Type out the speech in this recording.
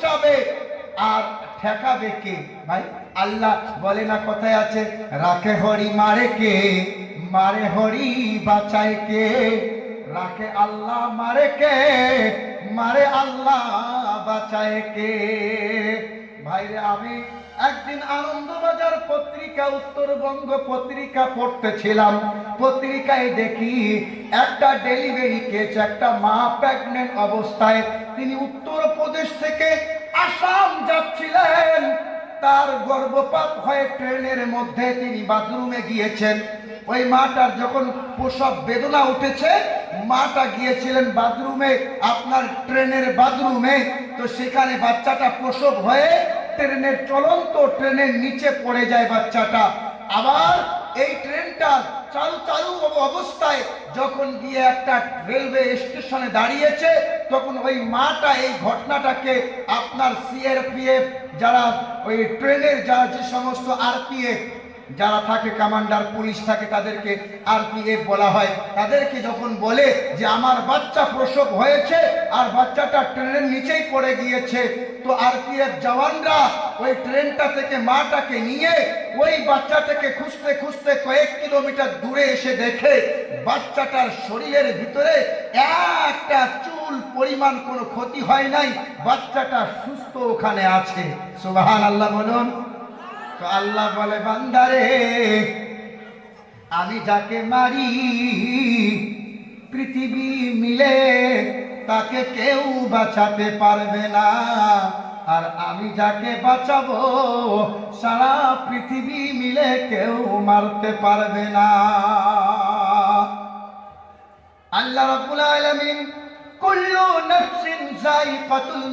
বাঁচাবে আর ঠেকাবে কে? ভাই আল্লাহ বলে না, কথায় আছে, রাখে হরি মারে কে, মারে হরি বাঁচায় কে? রাখে আল্লাহ মারে কে, মারে আল্লাহ বাঁচায় কে? ভাইরে আমি একদিন আনন্দবাজার পত্রিকা, উত্তরবঙ্গ পত্রিকা পড়তেছিলাম। পত্রিকায় দেখি একটা ডেলিভারি কেস, একটা মা প্রেগনেন্ট অবস্থায় তিনি উত্তরপ্রদেশ থেকে আসাম যাচ্ছিলেন। তার গর্ভপাত হয়ে ট্রেনের মধ্যে তিনি বাথরুমে গিয়েছেন। ওই মাটার যখন প্রসব বেদনা উঠেছে, মাটা গিয়েছিলেন বাথরুমে, আপনার ট্রেনের বাথরুমে। তো সেখানে বাচ্চাটা প্রসব হয়ে ট্রেনের চলন্ত ট্রেনের নিচে পড়ে যায় বাচ্চাটা। আবার এই ট্রেনটা চালু চালু অবস্থায় যখন গিয়ে একটা রেলওয়ে স্টেশনে দাঁড়িয়েছে, তখন ওই মাটা এই ঘটনাটাকে আপনার সিআরপিএফ, যারা ওই ট্রেনের যারা যে সমস্ত আরপিএফ যারা থাকে, কমান্ডার পুলিশ থাকে, তাদেরকে আরপিএফ বলা হয়, তাদেরকে যখন বলে যে আমার বাচ্চা প্রসব হয়েছে আর বাচ্চাটা ট্রেনের নিচেই পড়ে গিয়েছে, তো আরপিএফ জওয়ানরা ওই ট্রেনটা থেকে মাটাকে নিয়ে ওই বাচ্চাটাকে খুঁজতে খুঁজতে কয়েক কিলোমিটার দূরে এসে দেখে বাচ্চাটার শরীরের ভিতরে একটা চুল পরিমাণ কোনো ক্ষতি হয় নাই, বাচ্চাটা সুস্থ ওখানে আছে। সুবহানাল্লাহ বলুন। তো আল্লাহ বলে, বান্দারে আমি যাকে মারি পৃথিবী মিলে তাকে কেউ বাঁচাতে পারবে না, আর আমি যাকে বাঁচাবো সারা পৃথিবী মিলে কেউ মারতে পারবে না। আল্লাহ রাব্বুল আলামিন কুল্লু নাফসিন যায়িকাতুল